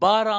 12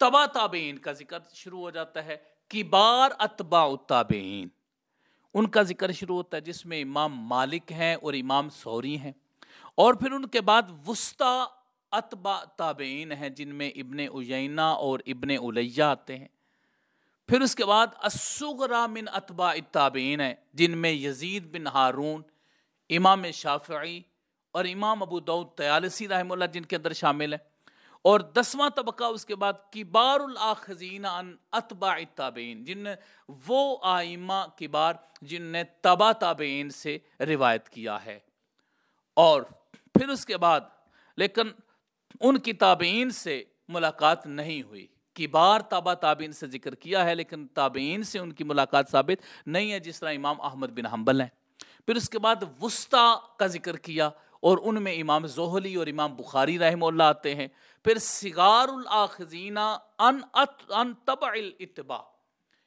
تبا تابعین کا ذکر شروع ہو جاتا ہے، کبار اتباع التابعین ان کا ذکر شروع ہوتا ہے، جس میں امام مالک ہیں اور امام ثوری ہیں، اور پھر ان کے بعد وسطی اتباع تابعین ہیں جن میں ابن عیینہ اور ابن علیہ آتے ہیں، پھر اس کے بعد الصغریٰ من اتباع التابعین ہیں جن میں یزید بن ہارون، امام شافعی اور امام ابو داؤد طیالسی رحمہ اللہ جن کے اندر شامل ہیں، اور 10واں طبقہ اس کے بعد کبار الاخذین عن اتباع التابعین، جن وہ ائمہ کبار جن نے تبع تابعین سے روایت کیا ہے، اور پھر اس کے بعد لیکن ان کی تابعین سے ملاقات نہیں ہوئی، کبار تبع تابعین سے ذکر کیا ہے لیکن تابعین سے ان کی ملاقات ثابت نہیں ہے، جس طرح امام احمد بن حنبل ہیں۔ پھر اس کے بعد وسطی کا ذکر کیا اور ان میں امام زہلی اور امام بخاری رحمہ اللہ آتے ہیں، پھر صغار الاخذین عن تبع الاتباع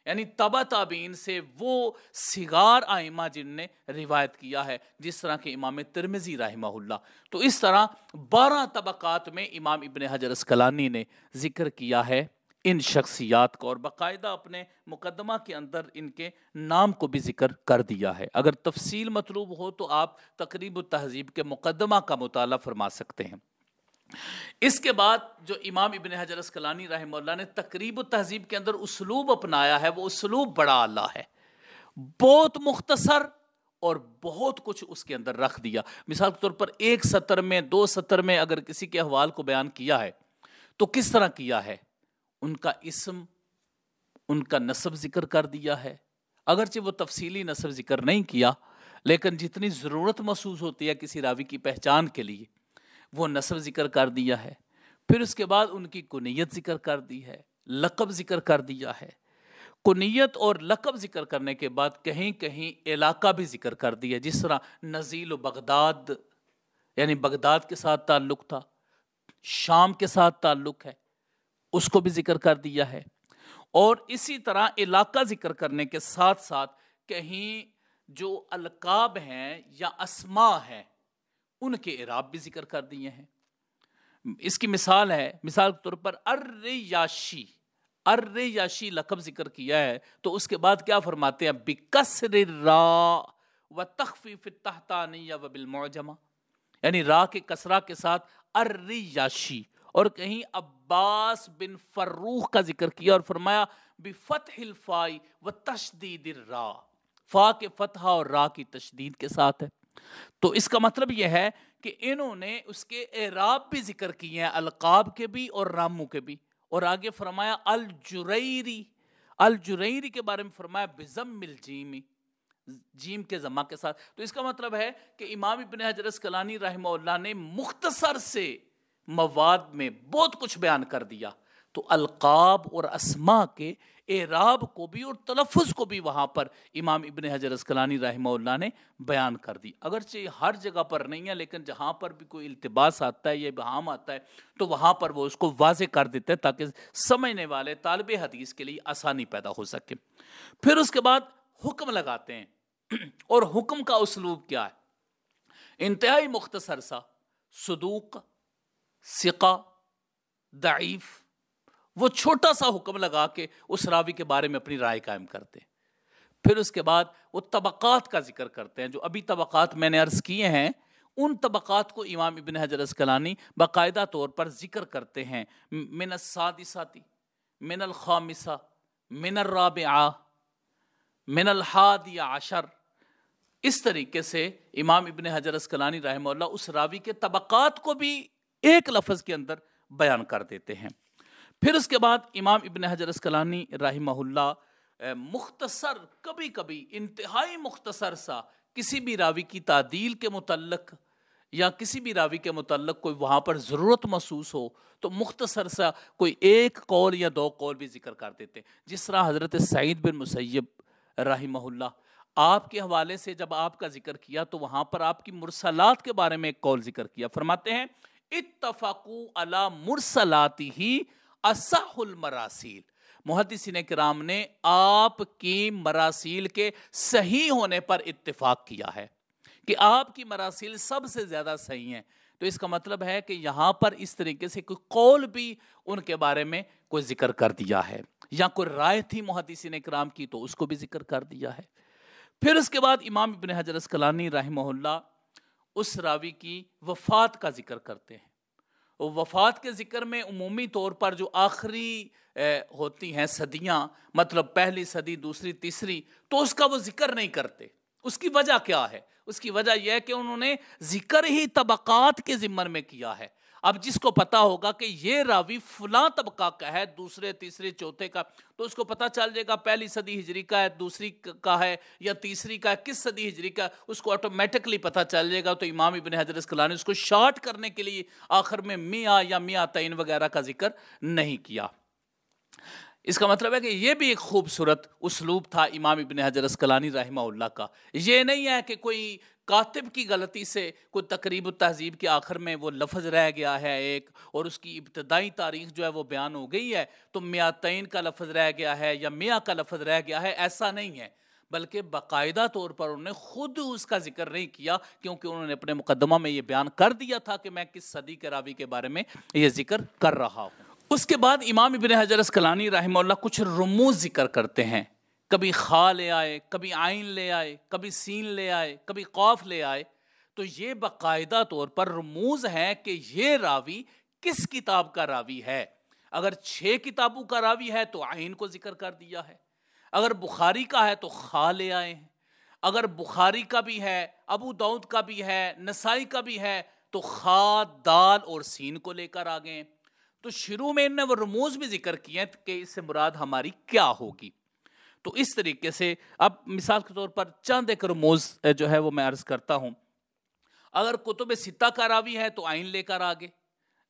یعنی تبع تابعین سے وہ صغار ائمہ جن نے روایت کیا ہے، جس طرح کہ امام ترمذی رحمہ اللہ۔ تو اس طرح 12 طبقات میں امام ابن حجر اسقلانی نے ذکر کیا ہے ان شخصیات کو، اور باقاعدہ اپنے مقدمہ کے اندر ان کے نام کو بھی ذکر کر دیا ہے۔ اگر تفصیل مطلوب ہو تو آپ تقریب التہذیب کے مقدمہ کا مطالعہ فرما سکتے ہیں۔ اس کے بعد جو امام ابن حجر اسقلانی رحمہ اللہ نے تقریب التہذیب کے اندر اسلوب اپنایا ہے، وہ اسلوب بڑا اعلیٰ ہے، بہت مختصر اور بہت کچھ اس کے اندر رکھ دیا۔ مثال کے طور پر 1 سطر میں 2 سطر میں اگر کسی کے احوال کو بیان کیا ہے تو کس طرح کیا ہے، ان کا اسم، ان کا نسب ذکر کر دیا ہے، اگرچہ وہ تفصیلی نسب ذکر نہیں کیا لیکن جتنی ضرورت محسوس ہوتی ہے کسی راوی کی پہچان کے لیے وہ نسب ذکر کر دیا ہے، پھر اس کے بعد ان کی کنیت ذکر کر دی ہے، لقب ذکر کر دیا ہے، کنیت اور لقب ذکر کرنے کے بعد کہیں کہیں علاقہ بھی ذکر کر دیا، جس طرح نزیل و بغداد یعنی بغداد کے ساتھ تعلق تھا، شام کے ساتھ تعلق ہے، اس کو بھی ذکر کر دیا ہے، اور اسی طرح علاقہ ذکر کرنے کے ساتھ ساتھ کہیں جو القاب ہیں یا اسماء ہیں ان کے اعراب بھی ذکر کر دیے ہیں۔ اس کی مثال ہے، مثال کے طور پر الریاشی، الریاشی لقب ذکر کیا ہے تو اس کے بعد کیا فرماتے ہیں، بکسر الراء وتخفیف التحتانیہ وبالمعجمہ، یعنی را کے کسرہ کے ساتھ الریاشی، اور کہیں عباس بن فروخ کا ذکر کیا اور فرمایا بفتح الفاء وتشدید الراء، فا کے فتحہ اور را کی تشدید کے ساتھ ہے۔ تو اس کا مطلب یہ ہے کہ انہوں نے اس کے اعراب بھی ذکر کیے ہیں، القاب کے بھی اور راموں کے بھی، اور آگے فرمایا الجریری، الجریری کے بارے میں فرمایا بضم الجیم، جیم کے ضمہ کے ساتھ۔ تو اس کا مطلب ہے کہ امام ابن حجر اسقلانی رحمہ اللہ نے مختصر سے مواد میں بہت کچھ بیان کر دیا، تو القاب اور اسماء کے اعراب کو بھی اور تلفظ کو بھی وہاں پر امام ابن حجر اسقلانی رحمہ اللہ نے بیان کر دی، اگرچہ ہر جگہ پر نہیں ہے لیکن جہاں پر بھی کوئی التباس آتا ہے یا ابہام آتا ہے تو وہاں پر وہ اس کو واضح کر دیتے ہیں تاکہ سمجھنے والے طالب حدیث کے لیے آسانی پیدا ہو سکے۔ پھر اس کے بعد حکم لگاتے ہیں، اور حکم کا اسلوب کیا ہے، انتہائی مختصر سا، صدوق، ثقہ، ضعیف، وہ چھوٹا سا حکم لگا کے اس راوی کے بارے میں اپنی رائے قائم کرتے ہیں۔ پھر اس کے بعد وہ طبقات کا ذکر کرتے ہیں، جو ابھی طبقات میں نے عرض کیے ہیں ان طبقات کو امام ابن حجر اسقلانی باقاعدہ طور پر ذکر کرتے ہیں، من السادسہ، من الخامسہ، من الرابعہ، من الحادی عشر، اس طریقے سے امام ابن حجر اسقلانی رحمہ اللہ اس راوی کے طبقات کو بھی ایک لفظ کے اندر بیان کر دیتے ہیں۔ پھر اس کے بعد امام ابن حجر اسقلانی رحمہ اللہ مختصر، کبھی کبھی انتہائی مختصر سا کسی بھی راوی کی تعدیل کے متعلق یا کسی بھی راوی کے متعلق کوئی وہاں پر ضرورت محسوس ہو تو مختصر سا کوئی ایک قول یا 2 قول بھی ذکر کر دیتے ہیں، جس طرح حضرت سعید بن مسیب رحمہ اللہ آپ کے حوالے سے جب آپ کا ذکر کیا تو وہاں پر آپ کی مرسلات کے بارے میں ایک قول ذکر کیا، فرماتے ہیں اتفقوا علی مرسلاتہ اصح المراسیل، محدثین کرام نے آپ کی مراسیل کے صحیح ہونے پر اتفاق کیا ہے کہ آپ کی مراسیل سب سے زیادہ صحیح ہیں، تو اس کا مطلب ہے کہ یہاں پر اس طریقے سے کوئی قول بھی ان کے بارے میں کوئی ذکر کر دیا ہے، یا کوئی رائے تھی محدثین اکرام کی تو اس کو بھی ذکر کر دیا ہے۔ پھر اس کے بعد امام ابن حجر عسقلانی رحمہ اللہ اس راوی کی وفات کا ذکر کرتے ہیں۔ وفات کے ذکر میں عمومی طور پر جو آخری ہوتی ہیں صدیاں، مطلب پہلی صدی، دوسری، تیسری، تو اس کا وہ ذکر نہیں کرتے۔ اس کی وجہ کیا ہے؟ اس کی وجہ یہ ہے کہ انہوں نے ذکر ہی طبقات کے ضمن میں کیا ہے۔ اب جس کو پتا ہوگا کہ یہ راوی فلاں طبقہ کا ہے، دوسرے، تیسرے، چوتھے کا، تو اس کو پتا چل جائے گا پہلی صدی ہجری کا ہے، دوسری کا ہے، یا تیسری کا ہے، کس صدی ہجری کا، اس کو آٹومیٹکلی پتا چل جائے گا۔ تو امام ابن حجر عسقلانی اس کو شارٹ کرنے کے لیے آخر میں 100 یا 200 وغیرہ کا ذکر نہیں کیا۔ اس کا مطلب ہے کہ یہ بھی ایک خوبصورت اسلوب تھا امام ابن حجر عسقلانی رحمہ اللہ کا۔ یہ نہیں ہے کہ کوئی کاتب کی غلطی سے کوئی تقریب التہذیب کے آخر میں وہ لفظ رہ گیا ہے ایک، اور اس کی ابتدائی تاریخ جو ہے وہ بیان ہو گئی ہے، تو 200 کا لفظ رہ گیا ہے یا 100 کا لفظ رہ گیا ہے، ایسا نہیں ہے، بلکہ باقاعدہ طور پر انہوں نے خود اس کا ذکر نہیں کیا، کیونکہ انہوں نے اپنے مقدمہ میں یہ بیان کر دیا تھا کہ میں کس صدی کے راوی کے بارے میں یہ ذکر کر رہا ہوں۔ اس کے بعد امام ابن حجر عسقلانی رحمہ اللہ کچھ رموز ذکر کرتے ہیں، کبھی خا لے آئے، کبھی عین لے آئے، کبھی سین لے آئے، کبھی قاف لے آئے، تو یہ باقاعدہ طور پر رموز ہیں کہ یہ راوی کس کتاب کا راوی ہے۔ اگر 6 کتابوں کا راوی ہے تو عین کو ذکر کر دیا ہے، اگر بخاری کا ہے تو خا لے آئے ہیں، اگر بخاری کا بھی ہے، ابو داؤد کا بھی ہے، نسائی کا بھی ہے، تو خا، دال اور سین کو لے کر آ گئے۔ تو شروع میں انہوں نے وہ رموز بھی ذکر کیے کہ اس سے مراد ہماری کیا ہوگی۔ تو اس طریقے سے اب مثال کے طور پر چند ایک رموز جو ہے وہ میں عرض کرتا ہوں۔ اگر کتب 6 کا راوی ہے تو عین لے کر آگے،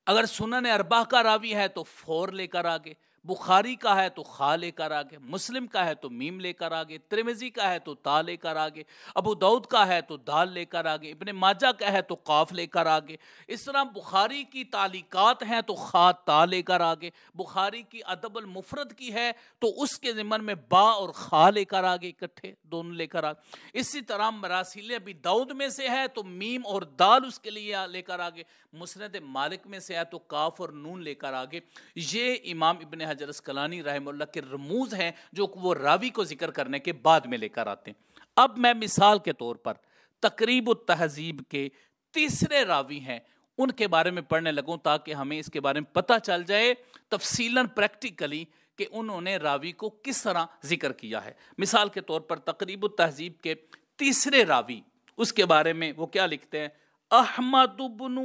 اگر سنن 4 کا راوی ہے تو 4 لے کر آگے، بخاری کا ہے تو خا لے کر آگے، مسلم کا ہے تو میم لے کر آگے، ترمذی کا ہے تو تا لے کر آگے، ابو داؤد کا ہے تو دال لے کر آگے، ابن ماجہ کا ہے تو قاف لے کر آگے۔ اس طرح بخاری کی تعلیقات ہیں تو خا تا لے کر آگے، بخاری کی ادب المفرد کی ہے تو اس کے ضمن میں با اور خا لے کر آگے، اکٹھے دونوں لے کر آگے۔ اسی طرح مراسیل ابی داؤد میں سے ہے تو میم اور دال اس کے لیے لے کر آگے، مسند مالک میں سے ہے تو کاف اور نون لے کر آگے۔ یہ امام ابن حجر عسقلانی رحمہ اللہ کے رموز ہیں جو وہ راوی کو ذکر کرنے کے بعد میں لے کر آتے ہیں۔ اب میں مثال کے طور پر تقریب التہذیب کے تیسرے راوی ہیں ان کے بارے میں پڑھنے لگوں تاکہ ہمیں اس کے بارے میں پتہ چل جائے تفصیلاً پریکٹیکلی کہ انہوں نے راوی کو کس طرح ذکر کیا ہے۔ مثال کے طور پر تقریب التہذیب کے تیسرے راوی، اس کے بارے میں وہ کیا لکھتے ہیں؟ احمد بن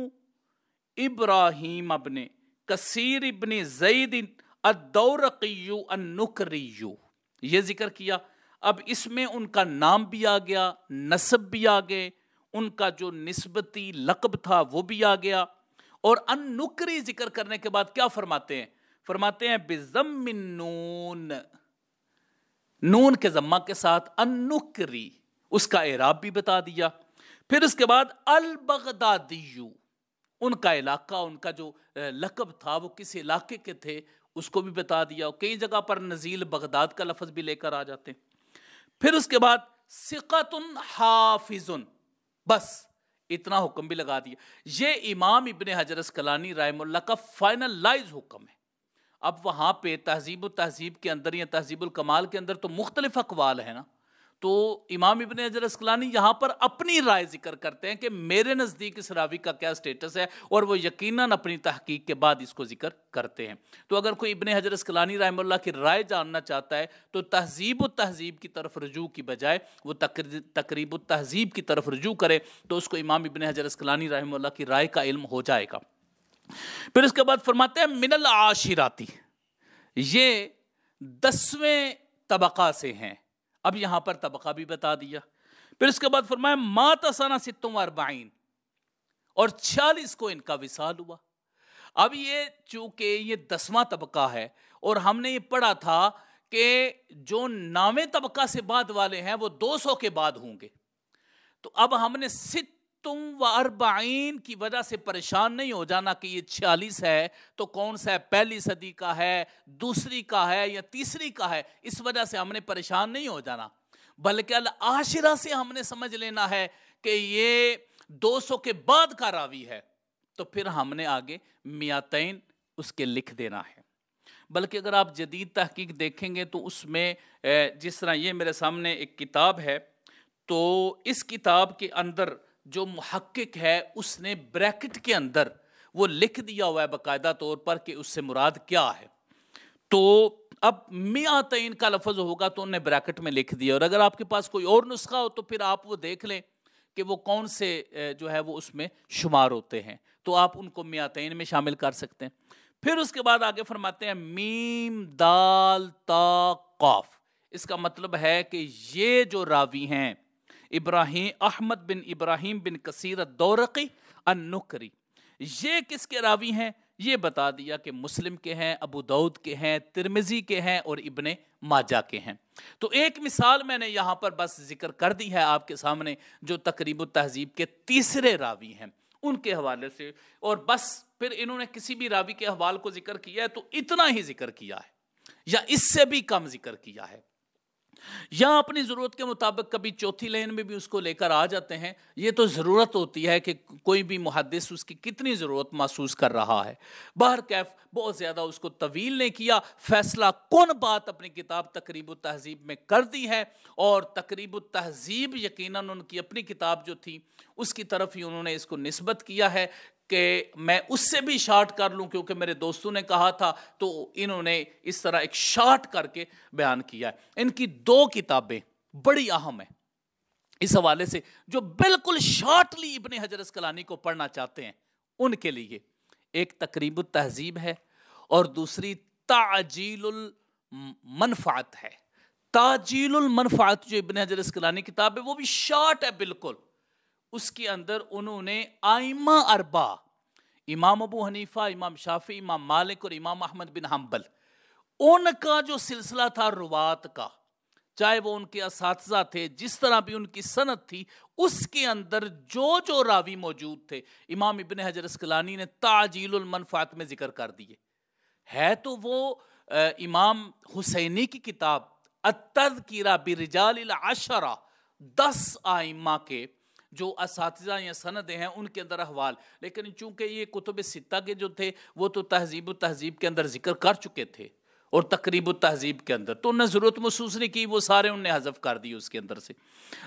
ابراہیم ابن کثیر ابن زید الدورقی النکری، یہ ذکر کیا۔ اب اس میں ان کا نام بھی آ گیا، نسب بھی آ گئے، ان کا جو نسبتی لقب تھا وہ بھی آ گیا، اور النکری ذکر کرنے کے بعد کیا فرماتے ہیں؟ فرماتے ہیں بضم النون، نون کے ضمہ کے ساتھ، النکری، اس کا اعراب بھی بتا دیا۔ پھر اس کے بعد البغدادی، ان کا علاقہ، ان کا جو لقب تھا وہ کس علاقے کے تھے اس کو بھی بتا دیا۔ کئی جگہ پر نزیل بغداد کا لفظ بھی لے کر آ جاتے ہیں۔ پھر اس کے بعد ثقۃ حافظ، بس اتنا حکم بھی لگا دیا۔ یہ امام ابن حجر عسقلانی رحمہ اللہ کا فائنلائز حکم ہے۔ اب وہاں پہ تہذیب و تہذیب کے اندر یا تہذیب الکمال کے اندر تو مختلف اقوال ہیں نا، تو امام ابن حجر عسقلانی یہاں پر اپنی رائے ذکر کرتے ہیں کہ میرے نزدیک اس راوی کا کیا سٹیٹس ہے، اور وہ یقیناً اپنی تحقیق کے بعد اس کو ذکر کرتے ہیں۔ تو اگر کوئی ابن حجر عسقلانی رحمہ اللہ کی رائے جاننا چاہتا ہے تو تہذیب و تہذیب کی طرف رجوع کی بجائے وہ تقریب التہذیب کی طرف رجوع کرے تو اس کو امام ابن حجر عسقلانی رحمہ اللہ کی رائے کا علم ہو جائے گا۔ پھر اس کے بعد فرماتے ہیں من العاشراتی، یہ 10ویں طبقہ سے ہیں۔ اب یہاں پر طبقہ بھی بتا دیا۔ پھر اس کے بعد فرمایا مات سنہ 46 اور 46 کو ان کا وصال ہوا۔ اب یہ چونکہ یہ 10واں طبقہ ہے اور ہم نے یہ پڑھا تھا کہ جو 9ویں طبقہ سے بعد والے ہیں وہ 200 کے بعد ہوں گے، تو اب ہم نے 46 کی وجہ سے پریشان نہیں ہو جانا کہ یہ 46 ہے تو کون سا ہے، پہلی صدی کا ہے، دوسری کا ہے یا تیسری کا ہے، اس وجہ سے ہم نے پریشان نہیں ہو جانا، بلکہ العاشرہ سے ہم نے سمجھ لینا ہے کہ یہ 200 کے بعد کا راوی ہے۔ تو پھر ہم نے آگے میاتین اس کے لکھ دینا ہے۔ بلکہ اگر آپ جدید تحقیق دیکھیں گے تو اس میں جس طرح یہ میرے سامنے ایک کتاب ہے، تو اس کتاب کے اندر جو محقق ہے اس نے بریکٹ کے اندر وہ لکھ دیا ہوا ہے باقاعدہ طور پر کہ اس سے مراد کیا ہے۔ تو اب میاتین کا لفظ ہوگا تو انہیں بریکٹ میں لکھ دیا، اور اگر آپ کے پاس کوئی اور نسخہ ہو تو پھر آپ وہ دیکھ لیں کہ وہ کون سے جو ہے وہ اس میں شمار ہوتے ہیں، تو آپ ان کو میاتین میں شامل کر سکتے ہیں۔ پھر اس کے بعد آگے فرماتے ہیں میم دال تا قاف، اس کا مطلب ہے کہ یہ جو راوی ہیں احمد بن ابراہیم بن کثیر الدورقی النکری، یہ کس کے راوی ہیں؟ یہ بتا دیا کہ مسلم کے ہیں، ابو داؤد کے ہیں، ترمذی کے ہیں اور ابن ماجہ کے ہیں۔ تو ایک مثال میں نے یہاں پر بس ذکر کر دی ہے آپ کے سامنے، جو تقریب التہذیب کے تیسرے راوی ہیں ان کے حوالے سے، اور بس پھر انہوں نے کسی بھی راوی کے حوال کو ذکر کیا ہے تو اتنا ہی ذکر کیا ہے یا اس سے بھی کم ذکر کیا ہے، یا اپنی ضرورت کے مطابق کبھی چوتھی لین میں بھی اس کو لے کر آ جاتے ہیں۔ یہ تو ضرورت ہوتی ہے کہ کوئی بھی محدث اس کی کتنی ضرورت محسوس کر رہا ہے۔ بہرکیف بہت زیادہ اس کو طویل نہیں کیا، فیصلہ کن بات اپنی کتاب تقریب التہذیب میں کر دی ہے، اور تقریب التہذیب یقیناً ان کی اپنی کتاب جو تھی اس کی طرف ہی انہوں نے اس کو نسبت کیا ہے کہ میں اس سے بھی شارٹ کر لوں کیونکہ میرے دوستوں نے کہا تھا، تو انہوں نے اس طرح ایک شارٹ کر کے بیان کیا ہے۔ ان کی دو کتابیں بڑی اہم ہیں اس حوالے سے، جو بالکل شارٹلی ابن حجر اسقلانی کو پڑھنا چاہتے ہیں ان کے لیے، ایک تقریب التہذیب ہے اور دوسری تعجیل المنفعت ہے۔ تعجیل المنفعت جو ابن حجر اسقلانی کتاب ہے وہ بھی شارٹ ہے بالکل، اس کے اندر انہوں نے ائمہ اربعہ، امام ابو حنیفہ، امام شافعی، امام مالک اور امام احمد بن حنبل، ان کا جو سلسلہ تھا روات کا، چاہے وہ ان کے اساتذہ تھے، جس طرح بھی ان کی سند تھی، اس کے اندر جو راوی موجود تھے امام ابن حجر اسقلانی نے تعجیل المنفعت میں ذکر کر دیے۔ ہے تو وہ امام حسینی کی کتاب التذکرہ برجال العشرہ، 10 ائمہ کے جو اساتذہ یا سندیں ہیں ان کے اندر احوال، لیکن چونکہ یہ کتب ستہ کے جو تھے وہ تو تہذیب و تہذیب کے اندر ذکر کر چکے تھے اور تقریب التہذیب کے اندر، تو انہیں ضرورت محسوس نہیں کی، وہ سارے انہوں نے حذف کر دی اس کے اندر سے۔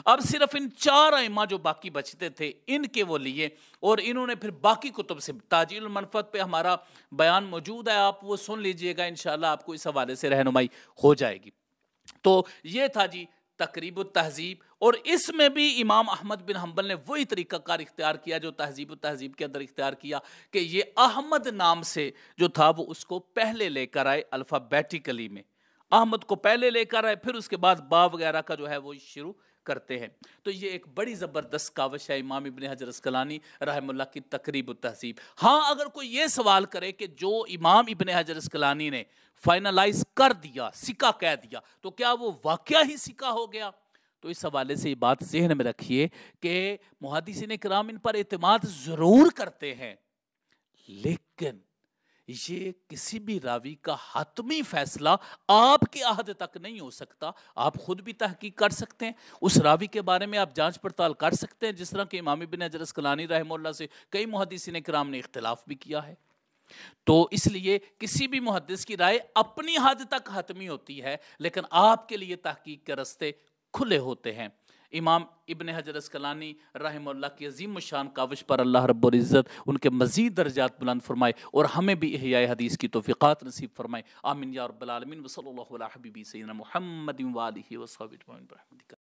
اب صرف ان 4 ائمہ جو باقی بچتے تھے ان کے وہ لیے، اور انہوں نے پھر باقی کتب سے تعجیل المنفعت پہ ہمارا بیان موجود ہے، آپ وہ سن لیجئے گا، انشاءاللہ آپ کو اس حوالے سے رہنمائی ہو جائے گی۔ تو یہ تھا جی تقریب التہذیب، اور اس میں بھی امام احمد بن حنبل نے وہی طریقہ کار اختیار کیا جو تہذیب التہذیب کے اندر اختیار کیا، کہ یہ احمد نام سے جو تھا وہ اس کو پہلے لے کر آئے الفابیٹیکلی میں، احمد کو پہلے لے کر آئے، پھر اس کے بعد با وغیرہ کا جو ہے وہ شروع کرتے ہیں۔ تو یہ ایک بڑی زبردست کاوش ہے امام ابن حجر اسقلانی رحمہ اللہ کی تقریب التہذیب۔ ہاں اگر کوئی یہ سوال کرے کہ جو امام ابن حجر اسقلانی نے فائنلائز کر دیا، سکہ کہہ دیا، تو کیا وہ واقعہ ہی سکہ ہو گیا؟ تو اس حوالے سے یہ بات ذہن میں رکھیے کہ محدثین کرام ان پر اعتماد ضرور کرتے ہیں، لیکن یہ کسی بھی راوی کا حتمی فیصلہ آپ کے عہد تک نہیں ہو سکتا۔ آپ خود بھی تحقیق کر سکتے ہیں، اس راوی کے بارے میں آپ جانچ پڑتال کر سکتے ہیں، جس طرح کہ امام ابن حجر اسقلانی رحمہ اللہ سے کئی محدثین کرام نے اختلاف بھی کیا ہے۔ تو اس لیے کسی بھی محدث کی رائے اپنی حد تک حتمی ہوتی ہے، لیکن آپ کے لیے تحقیق کے راستے کھلے ہوتے ہیں۔ امام ابن حجر اسقلانی رحمہ اللہ کی عظیم الشان کاوش پر اللہ رب العزت ان کے مزید درجات بلند فرمائے اور ہمیں بھی احیاء حدیث کی توفیقات نصیب فرمائے، آمین یا رب العالمین۔ وصلی اللہ علی حبیبی سیدنا محمد و آلہ وصحبہ اجمعین برحمتک۔